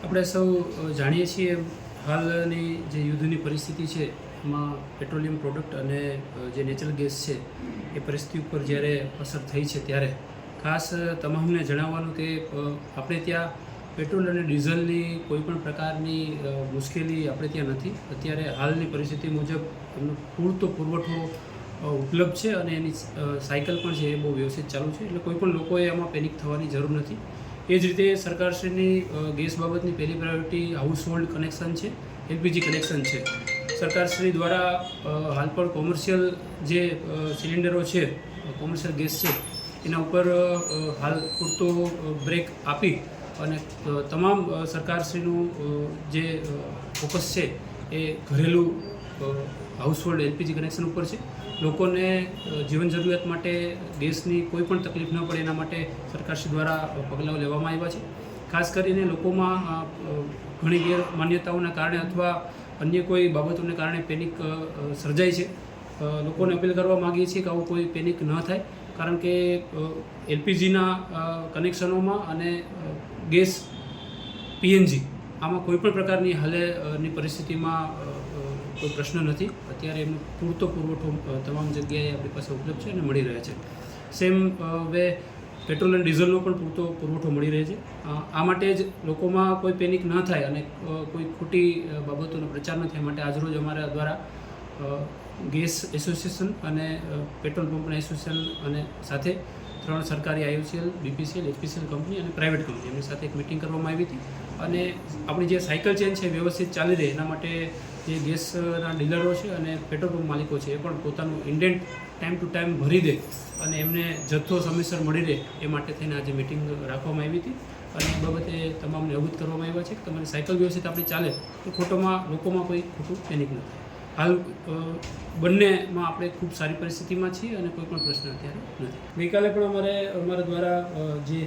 આપણે સૌ જાણીએ છીએ હાલની જે યુદ્ધની પરિસ્થિતિ છે એમાં પેટ્રોલિયમ પ્રોડક્ટ અને જે નેચરલ ગેસ છે એ પરિસ્થિતિ ઉપર જ્યારે અસર થઈ છે ત્યારે ખાસ તમામને જણાવવાનું કે આપણે ત્યાં પેટ્રોલ અને ડીઝલની કોઈપણ પ્રકારની મુશ્કેલી આપણે ત્યાં નથી. અત્યારે હાલની પરિસ્થિતિ મુજબ એમનો પૂરતો પુરવઠો ઉપલબ્ધ છે અને એની સાયકલ પણ છે એ બહુ વ્યવસ્થિત ચાલુ છે, એટલે કોઈ પણ લોકોએ આમાં પેનિક થવાની જરૂર નથી. એ જ રીતે સરકારશ્રીની ગેસ બાબતની પહેલી પ્રાયોરિટી હાઉસ હોલ્ડ કનેક્શન છે, એલપીજી કનેક્શન છે. સરકારશ્રી દ્વારા હાલ પણ કોમર્શિયલ જે સિલિન્ડરો છે, કોમર્શિયલ ગેસ છે, એના ઉપર હાલ પૂરતો બ્રેક આપી અને તમામ સરકારશ્રીનું જે ફોકસ છે એ ઘરેલું હાઉસહોલ્ડ એલપીજી કનેક્શન ઉપર છે. લોકોને જીવન જરૂરિયાત માટે ગેસની કોઈ પણ તકલીફ ન પડે એના માટે સરકારશ્રી દ્વારા પગલાઓ લેવામાં આવ્યા છે. ખાસ કરીને લોકોમાં ઘણી ગેરમાન્યતાઓના કારણે અથવા અન્ય કોઈ બાબતોને કારણે પેનિક સર્જાય છે. લોકોને અપીલ કરવા માગીએ છીએ કે આવું કોઈ પેનિક ન થાય, કારણ કે એલપીજીના કનેક્શનોમાં અને ગેસ પીએનજી આમાં કોઈપણ પ્રકારની હાલની પરિસ્થિતિમાં કોઈ પ્રશ્ન નથી. અત્યારે એમનો પૂરતો પુરવઠો તમામ જગ્યાએ આપણી પાસે ઉપલબ્ધ છે અને મળી રહે છે. સેમ વે પેટ્રોલ અને ડીઝલનો પણ પૂરતો પુરવઠો મળી રહે છે. આ માટે જ લોકોમાં કોઈ પેનિક ન થાય અને કોઈ ખોટી બાબતોનો પ્રચાર ન થાય માટે આજરોજ અમારા દ્વારા ગેસ એસોસિએશન અને પેટ્રોલ પંપના એસોસિએશન અને સાથે 3 સરકારી આઈઓસીએલ, બીપીસીએલ, એચપીસીએલ કંપની અને પ્રાઇવેટ કંપની એમની સાથે એક મિટિંગ કરવામાં આવી હતી. અને આપણી જે સાયકલ ચેન છે વ્યવસ્થિત ચાલી રહે એના માટે જે ગેસના ડીલરો છે અને પેટ્રોલ પંપ માલિકો છે એ પણ પોતાનું ઇન્ડેન્ટ ટાઈમ ટુ ટાઈમ ભરી દે અને એમને જથ્થો સમયસર મળી રહે એ માટે થઈને આજે મિટિંગ રાખવામાં આવી હતી. અને એ બાબતે તમામને અવગત કરવામાં આવ્યા છે કે તમારી સાયકલ વ્યવસ્થિત આપણી ચાલે તો લોકોમાં કોઈ ખોટું પેનિક ન થાય. હાલ બંનેમાં આપણે ખૂબ સારી પરિસ્થિતિમાં છીએ અને કોઈ પણ પ્રશ્ન અત્યારે નથી. ગઈકાલે પણ અમારા દ્વારા જે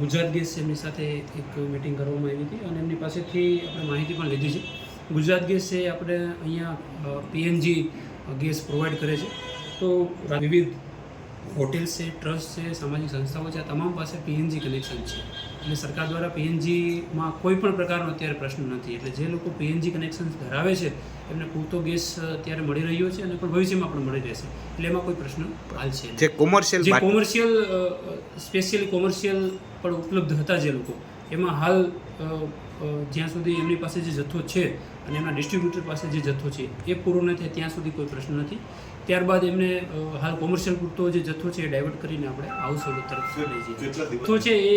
ગુજરાત ગેસ છે એમની સાથે એક મિટિંગ કરવામાં આવી હતી અને એમની પાસેથી આપણે માહિતી પણ લીધી છે. ગુજરાત ગેસ છે આપણે અહીંયા પીએનજી ગેસ પ્રોવાઈડ કરે છે. તો વિવિધ હોટેલ્સ છે, ટ્રસ્ટ છે, સામાજિક સંસ્થાઓ છે, આ તમામ પાસે પીએનજી કનેક્શન છે. એટલે સરકાર દ્વારા પીએનજીમાં કોઈ પણ પ્રકારનો અત્યારે પ્રશ્ન નથી. એટલે જે લોકો પીએનજી કનેક્શન ધરાવે છે એમને પૂરતો ગેસ અત્યારે મળી રહ્યો છે અને પણ ભવિષ્યમાં પણ મળી રહેશે. એટલે એમાં કોઈ પ્રશ્ન હાલ છે. જે કોમર્શિયલ સ્પેશિયલી કોમર્શિયલ પણ ઉપલબ્ધ હતા જે લોકો, એમાં હાલ જ્યાં સુધી એમની પાસે જે જથ્થો છે અને એમના ડિસ્ટ્રીબ્યુટર પાસે જે જથ્થો છે એ પૂરો ન થાય ત્યાં સુધી કોઈ પ્રશ્ન નથી. ત્યારબાદ એમને હાલ કોમર્શિયલ પૂરતો જે જથ્થો છે એ ડાયવર્ટ કરીને આપણે હાઉસ હોલ્ડ તરફ લઈ જઈએ. જથ્થો છે એ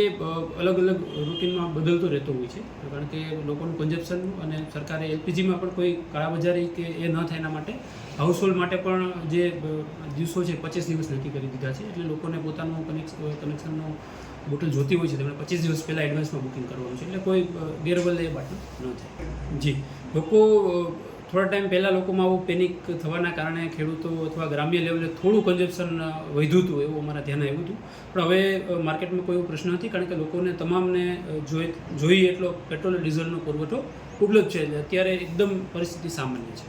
અલગ અલગ રૂટીનમાં બદલતો રહેતો હોય છે, કારણ કે લોકોનું કન્ઝપ્શન અને સરકારે એલપીજીમાં પણ કોઈ કાળાબજારી કે એ ન થાય એના માટે હાઉસ હોલ્ડ માટે પણ જે દિવસો છે 25 દિવસ નક્કી કરી દીધા છે. એટલે લોકોને પોતાનું કનેક્શનનો બોટલ જોતી હોય છે તેમણે 25 દિવસ પહેલાં એડવાન્સમાં બુકિંગ કરવાનું છે. એટલે કોઈ ગેરવલ્લે એ બાટલું ન થાય. જી, લોકો થોડા ટાઈમ પહેલાં લોકોમાં આવું પેનિક થવાના કારણે ખેડૂતો અથવા ગ્રામ્ય લેવલે થોડું કન્ઝપ્શન વધ્યું હતું એવું અમારા ધ્યાન આવ્યું હતું. પણ હવે માર્કેટમાં કોઈ એવો પ્રશ્ન નથી, કારણ કે લોકોને તમામને જોઈએ એટલો પેટ્રોલ અને ડીઝલનો પુરવઠો ઉપલબ્ધ છે. અત્યારે એકદમ પરિસ્થિતિ સામાન્ય છે.